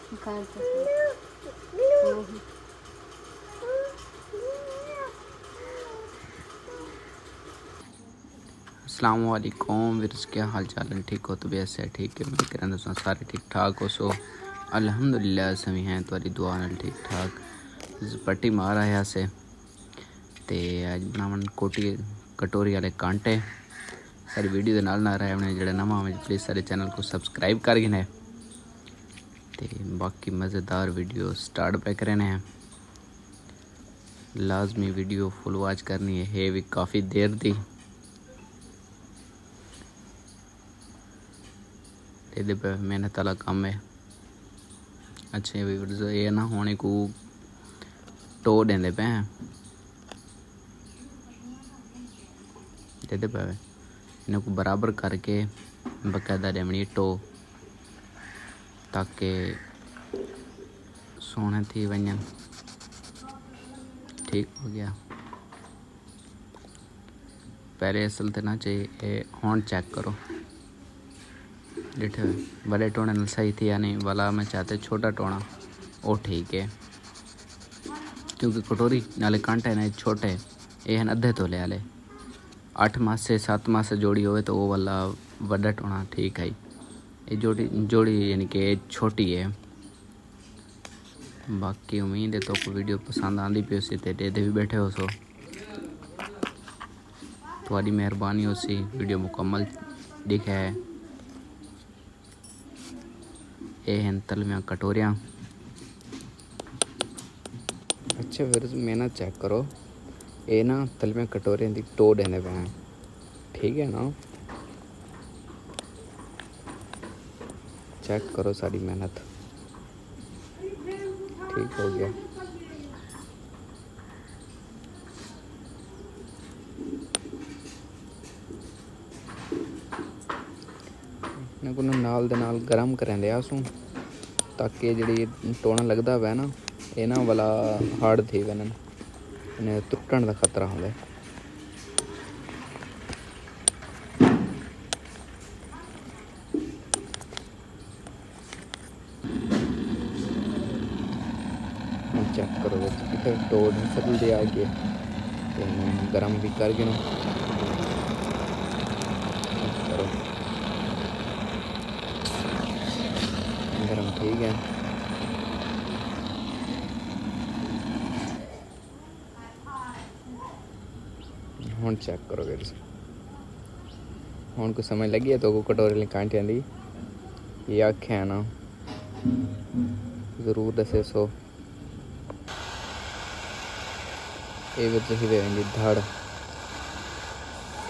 अस्सलाम वालेकुम विरस, क्या हाल चाल है? ठीक हो? तो वैसे ठीक है, मैं कहना दोस्तों सारे ठीक ठाक हो। सो अल्हम्दुलिल्लाह सभी हैं तुम्हारी दुआ नाल ठीक ठाक। पट्टी मार आया से ते अज बनावन कोटी कटोरी वाले कांटे। सारी वीडियो के नाल रहा है जो नवा प्लीज़ सारे चैनल को सब्सक्राइब कर गिने ते बाकी मज़ेदार वीडियो स्टार्ट पे करने हैं। लाजमी वीडियो फुल वॉच करनी है भी काफ़ी देर दी। ये मेहनत वाला काम है। अच्छे व्यूअर्स ये ना होने को टो देंदे पे हैं देते पे इन्हें को बराबर करके बकायदा देवनी टो ताकि सोने थी वजन। ठीक हो गया। पहले असल तो ना चाहिए हॉर्न चेक करो डिठे बड़े टोने न सही थी या नहीं वाला। मैं चाहते छोटा टोना वो ठीक है क्योंकि कटोरी नाले कांटे ने छोटे ये हैं अद्धे तोले वाले 8 मास से 7 मास से जोड़ी होवे तो वो वाला बड़ा टोना ठीक है। ये जोड़ी यानी कि छोटी है। बाकी उम्मीद है तो को वीडियो पसंद आती पी उसी ते दे भी बैठे हो सो तुम्हारी मेहरबानी हो सी वीडियो मुकम्मल दिखे है। ये हैं तलवियाँ कटोरियाँ। अच्छे फिर मेहनत चेक करो ये ना तलवियाँ कटोरियाँ की टो देने पे हैं। ठीक है ना, चेक करो सारी मेहनत। ठीक हो गया। इनको नाल दे नाल गर्म करें दे आसूँ ताकि जी टोना लगता वै ना ये ना वाला हार्ड थी वन इन्हें टुटन का खतरा होंगे। चेक करो कितने टो सकल दे आ गए गर्म भी कर गिनो करो गर्म ठीक है। हूँ चेक करो फिर हूँ को समझ लगी है तो को कटोरे कांटियां दी ये आखे है ना ज़रूर दसे सो ये भी सही वे धड़।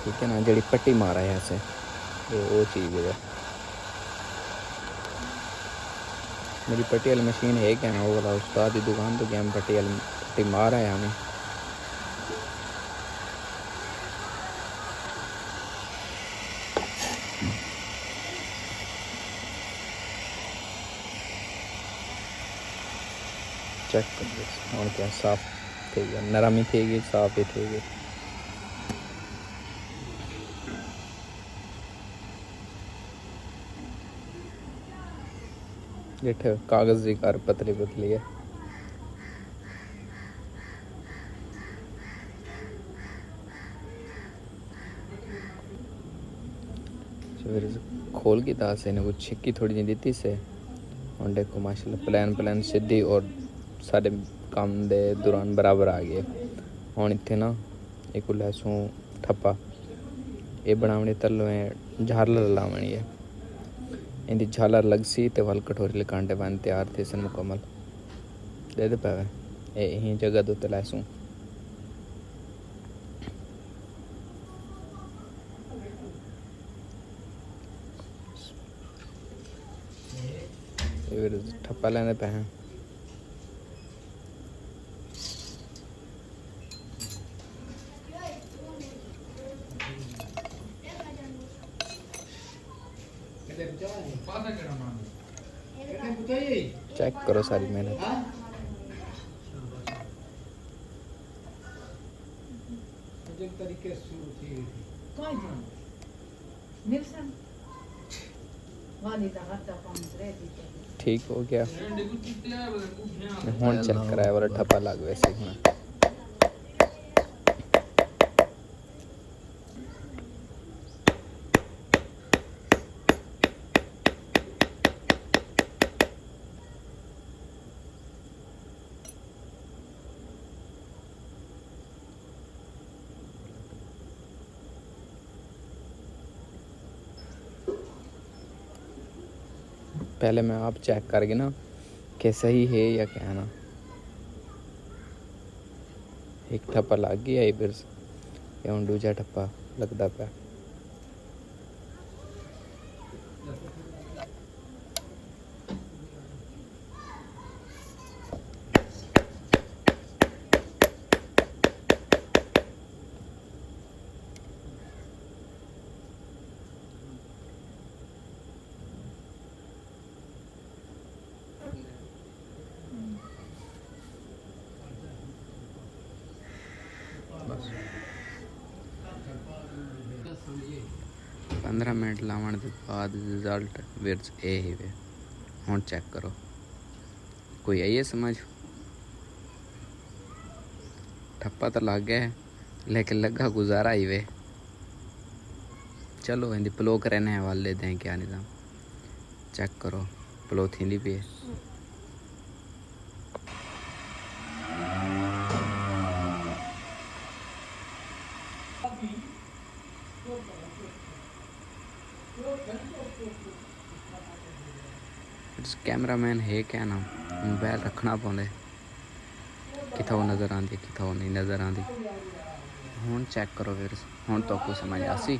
ठीक है ना, जड़ी पट्टी मारा है ऐसे वो चीज़ है। मेरी पट्टी वाली मशीन है क्या ना वो वाला उस्ताद की दुकान तो क्या पट्टी वाली पट्टी मार है हमें। चेक कर और क्या साफ थे नरम ही थे साफ ही थे। जेठ कागज़ की कार पतली पतली है। फिर खोल की दास है कुछ छिक्की थोड़ी जी दी से और देखो माशाल्लाह प्लान सीधी और सारे काम दे दौरान बराबर आ गए। हूँ इतने ना एक लैसों ठप्पा ये बनावनी तलवें झालर लावनी है इनकी झालर लग सी तो वल कटोरी कांटे बन तैयार थे सन मुकम्मल दे पावे यही जगह दो तो लैसों ठप्पा लेने पे हैं। चेक करो सारी मेहनत। ठीक हो गया। हुण चेक कराया वाला ठप्पा लग वैसे हुण पहले मैं आप चेक करके ना कि सही है या क्या ना। एक ठप्पा लग गया है फिर या हुण दूजा ठप्पा लगता पाया। बस 15 मिनट लावन के बाद रिजल्ट विच ए ही वे। हुण चेक करो कोई आई है समझ। ठप्पा तो लग गया है लेकिन लगा गुजारा ही वे। चलो इनकी प्लो करने हवाले दें क्या निज़ाम चेक करो प्लो थी पी है। कैमरामैन है क्या ना मोबाइल रखना पौंदे किथा वो नज़र आती किथा वो नहीं नज़र आती। हुण चेक करो फिर हुण तो कुछ समझ आसी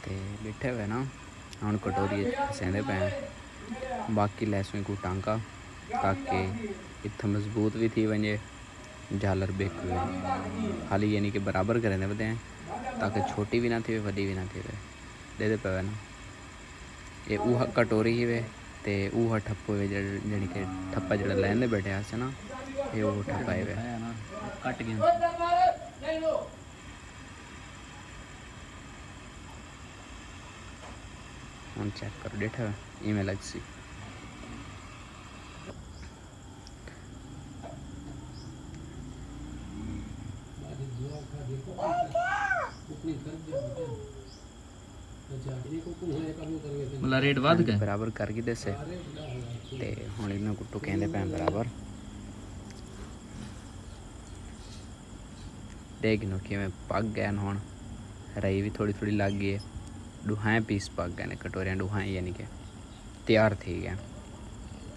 ते बैठे हुए ना। हुण कटोरी सेंदे पे बाकी लैसों को टांका ताकि इतना मजबूत भी थी वजे झालर बेक हाली यानी कि बराबर करें बदे ताकि छोटी भी ना थी वड्डी भी ना थी दे पे ना। ये ऊहा कटोरी ही वे ते ऊहा ठप्पो वे जड़ी कि ठप्पा जड़ा लैंदे बैठे आसे ना ये वो ठप्पा है वे कट गया। हम चेक करो डेठा इमें लग सी मतलब रेट वध गए बराबर कर गए दसे ते हुण इन्हां कुट्टू कहंदे पे बराबर देख नो कि मैं पक गया हुण रही भी थोड़ी थोड़ी लग गई है। डूहाएं पीस पक गए ने कटोरियाँ डूहाएं यानी कि तैयार थी गए।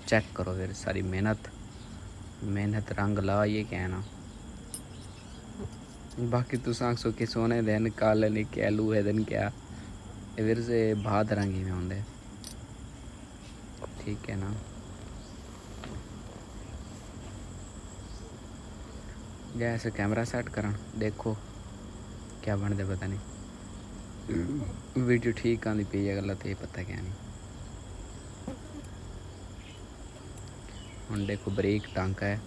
चेक करो फिर सारी मेहनत रंग ला ये क्या है ना। बाकी तुस आखो कि सोने दिन काले नहीं क्या लूहे दिन क्या फिर से भात रंगी में होंगे ठीक है ना। जैसे कैमरा सेट करन देखो क्या बनते पता नहीं वीडियो ठीक आती पी है गलत ये पता क्या नहीं। हम देखो बरीक टांका है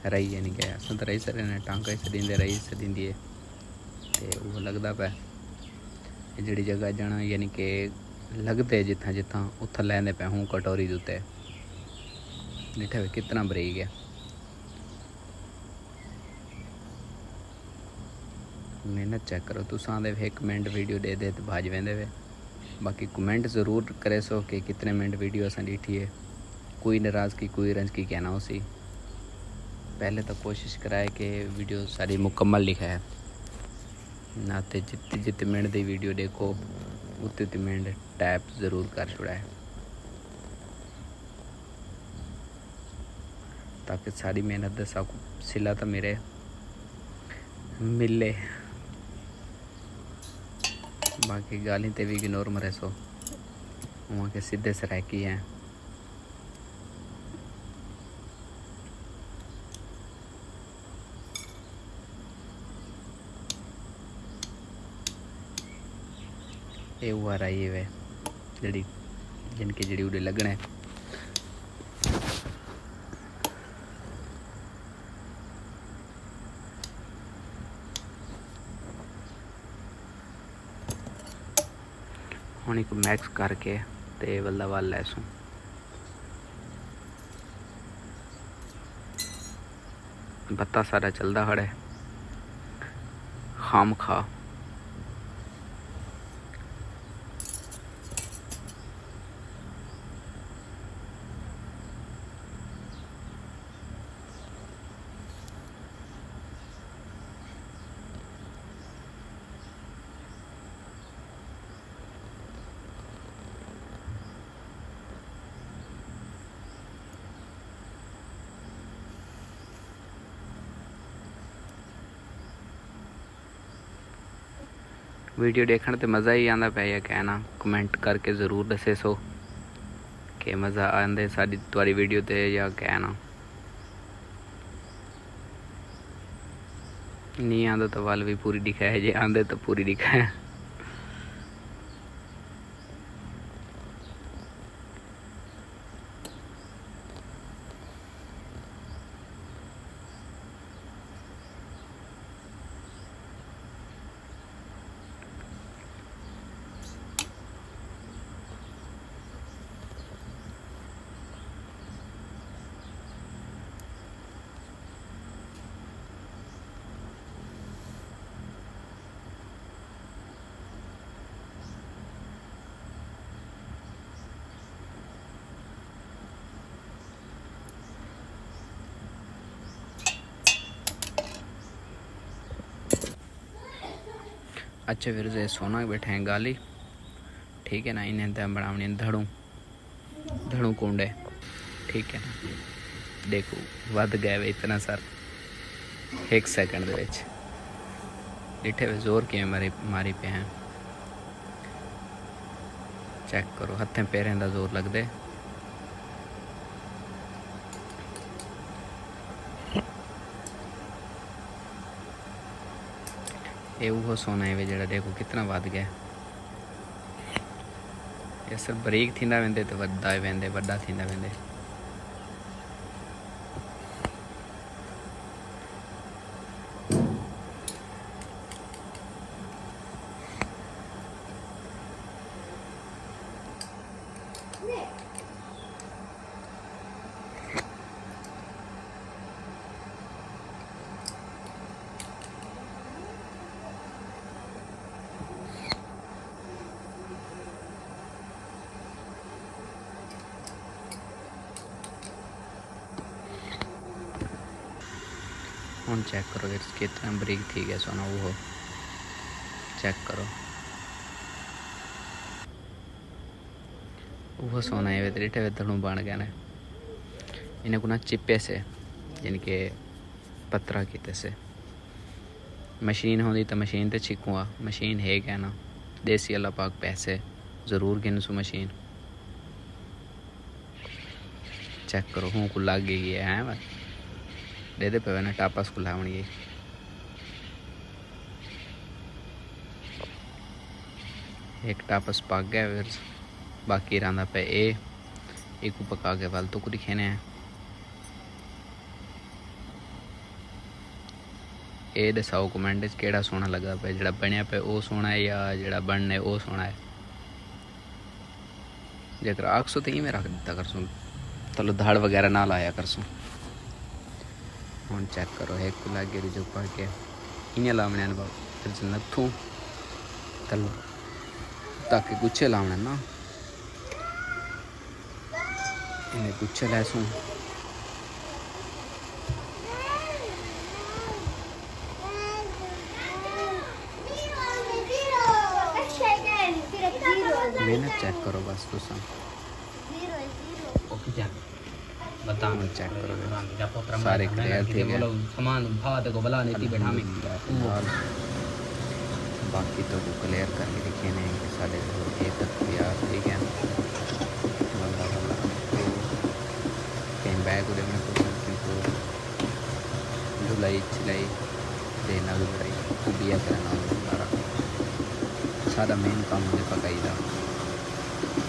रही है नहीं क्या अस तो रही सर ने टांका ही सदींदे रही सदींदी है तो वो लगता पै जी जगह जाना यानी कि लगते जिथा जिथा उथा लैंदे पे हूँ कटोरी के उत्ते डिठा वे कितना बरीक है। मेहनत चेक करो तुस आते एक मिनट वीडियो दे दे तो भाज वेंदे वे। बाकी कमेंट ज़रूर करे सो कि कितने मिनट वीडियो असें डिठी है। कोई नाराज़गी कोई रंजगी कहना उसी पहले तो कोशिश कराए कि वीडियो सारी मुकम्मल लिखा है ना तो जितने जितने मिनट की वीडियो देखो उतने उतने मिनट टैप ज़रूर कर छुड़ा है ताकि सारी मेहनत का सब सिला तो मेरे मिले। बाकी गाली ते भी इग्नोर मरे सो वहाँ के सीधे सराकी हैं। ये हुआ रही है जड़ी जिनकी जड़ी उड़े लगना है। हुण एक मैक्स करके ते बल्ला वाल लैसू बत्ता सारा चलदा खड़ा है खाम खा। वीडियो देखने ते मज़ा ही आंदा पे कहना कमेंट करके ज़रूर दसे सो कि मज़ा आंदे साड़ी तुम्हारी वीडियो ते या कहना नहीं आंदा तो वाल भी पूरी दिखाए जे आंदे तो पूरी दिखाए। अच्छा फिर से सोना बैठे हैं गाली ठीक है ना। इन्हें तो बनावनी धड़ू धड़ू कुंडे ठीक है ना। देखो वध गए वे इतना सर 1 सेकंड दे विच डिठे वे जोर किवें मारी पे हैं चेक करो हथें पैरें दा जोर लगदे। ये वो सोना है वे जड़ा देखो कितना वध गया। ये सब बरीक थींदा वेंदे तो वड्डा वेंदे वड्डा थींदा वेंदे। हुन चेक करो कितना बरीक थी गया सोना वो चेक करो वो सोना है वे धड़ू बन गया ने। इन्हें को ना चिप्पे से यानी कि पत्थरा किते से मशीन होती तो मशीन ते छिकूँगा मशीन है क्या ना देसी अल्लाह पाक पैसे ज़रूर गिन सो मशीन चेक करो हूँ को लग गई है दे पे ना टापस को लावनी एक टापस पक गया फिर बाकी रहा पे एक को पका के वाल तो कुछ दिखेने हैं। ये दसाओ कमेंट केड़ा सोना लगा पे जड़ा बनया पे वो सोना है या जड़ा बनने वो सोना है। जेकर आखसो तो मैं रख दिता कर सूँ तलो धाड़ वगैरह ना लाया कर सूँ। हम चेक करो एक को लागे जो पा के इन्हें लावने फिर नथू तलो ताकि गुच्छे लावने ना इन्हें गुच्छे लैसूँ मेहनत चेक करो बस तुम बताओ चेक करो सारे सारे क्लियर थे गए सामान भाव को बला नहीं बैठा में बाकी तो क्लियर करके दिखे नहीं कि सारे ये तक तैयार ठीक है बल्ला बल्ला कहीं बैग उड़े में तो धुलाई छिलाई देना धुलाई उबिया करना सारा सारा मेन काम होने पकाई था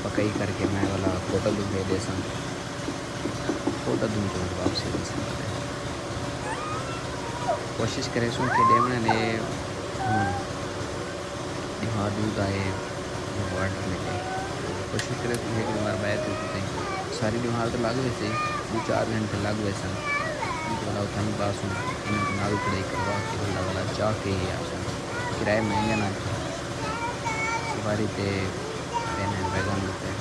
पकाई करके मैं वाला होटल दूँ दे सन होटल दूँ तो वापसी दे सकते कोशिश करें सुन के देवने ने हाँ दूध आए वार्ड मिले कोशिश करे तो एक बार बैठ होती सारी दीवार तो लग गई थी 2-4 घंटे लग गए सन वाला उतना ही पास हूँ इन्हें नाड़ू पढ़ाई करवा के वाला वाला चाह के ही आसन किराए महंगे ना सवारी पे पेन बैगन होते हैं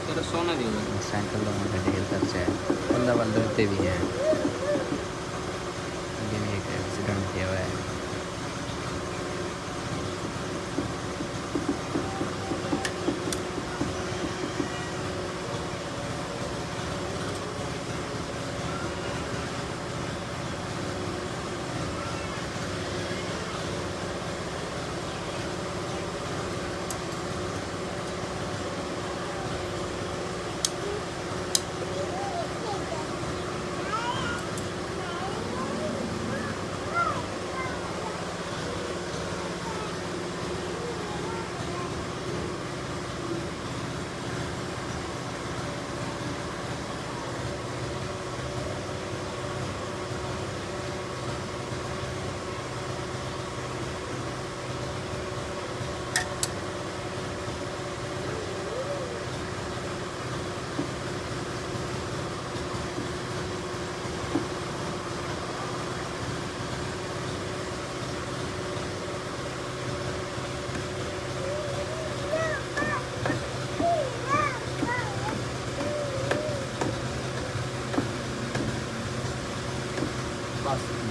तेरा सोना दी साइकिल का ढेर खर्चा है बल्ला वाल डरते भी हैं ये भी एक एक्सीडेंट किया हुआ है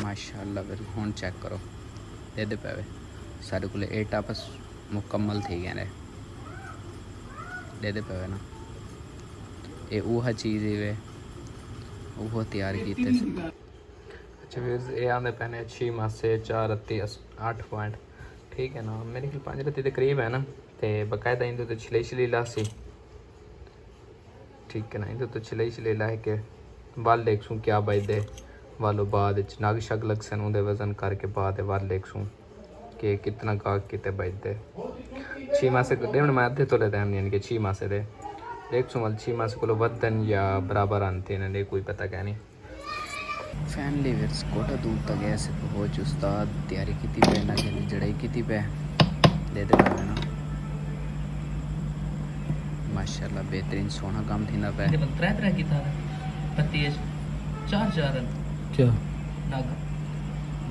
माशाअल्लाह फिर हुण चेक करो दे पावे सारे को 8 आपस मुकम्मल थी गए ने दे पावे ना ये वह चीज़ है वो तैयार कीते अच्छा फिर ये आंदे पैने 6 मासे 4 रत्ती 8 पॉइंट ठीक है ना मेरे ख्याल 5 रत्ती के करीब है ना ते बकायदा इंदे तो छिले लासी ठीक है ना इंदे तो छिले ला के बाल देखसूँ क्या बजदे वालों बाद नग शग लग सन उनके वजन करके बाद वाल देखसूँ कि कितना गाहक कितने बजते 6 मासे देवन मैं अद्धे तोले दैन यानी कि 6 मासे दे देखसूँ वाल 6 मासे को वधन या बराबर आते हैं कोई पता क्या नहीं फैमिली विर्स कोटा दूर तक ऐसे पहुँच उस्ताद तैयारी की पे ना कि जड़ाई की पे दे पावे ना माशाल्लाह बेहतरीन सोना काम थी ना पे तरह की था पत्ती 4 क्या नागा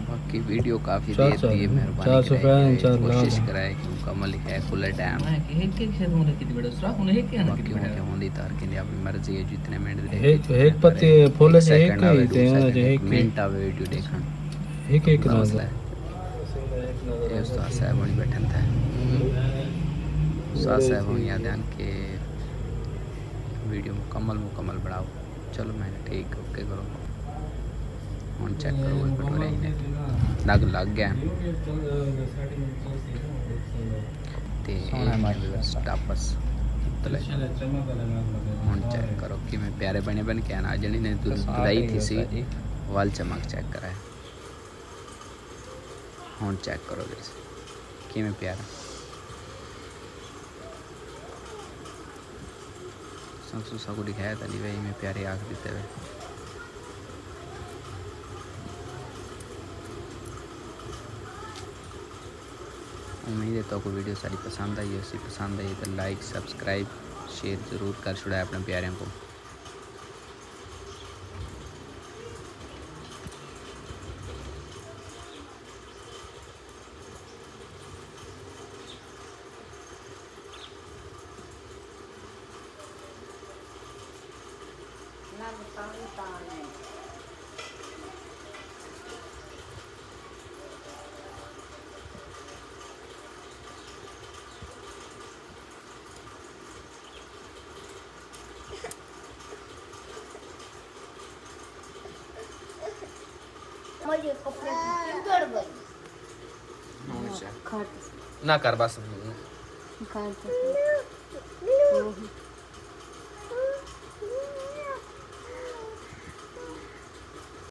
बाकी वीडियो काफ़ी देर दी है मेहरबानी कोशिश कराए कि मुकम्मल है खुले टाइम मैं कि एक एक शेर होने कितनी बड़ा सुराख होने एक क्या ना बाकी कितनी बड़ा होंदी तार के लिए अपनी मर्जी है जितने मिनट दे एक पत्ते फूल से एक ही थे एक मिनट आ वीडियो देखन एक ना मसला है ये उस्ताद साहब वही बैठन था उस्ताद साहब हो याद ध्यान के वीडियो मुकम्मल बढ़ाओ चलो मैंने ठीक ओके करो ਹੁਣ ਚੈੱਕ ਕਰੋ ਇਹ ਕਟੋਰੇ ਨੇ ਨਗ ਲੱਗ ਗਿਆ ਤੇ ਸਟਾਪਸ ਤਲੇ ਹੁਣ ਚੈੱਕ ਕਰੋ ਕਿਵੇਂ ਪਿਆਰੇ ਬਣੇ ਬਣ ਕੇ ਆਣਾ ਜਣੀ ਨੇ ਦੁਦਾਈ ਥੀ ਸੀ ਵਾਲ ਚਮਕ ਚੈੱਕ ਕਰਾਇਆ ਹੁਣ ਚੈੱਕ ਕਰੋ ਵੀਰ ਕਿਵੇਂ ਪਿਆਰਾ ਸੰਸੂ ਸਾਗੂ ਦਿਖਾਇਆ ਤਾਂ ਨਹੀਂ ਵੇ ਮੈਂ ਪਿਆਰੇ ਆਖ ਦਿੱਤੇ ਵੇ उम्मीद है तो आपको वीडियो सारी पसंद आई है पसंद आई तो लाइक सब्सक्राइब शेयर ज़रूर कर छुड़ाए अपने प्यारों को मुझे कपड़े गड़ गई ना कर बस खाते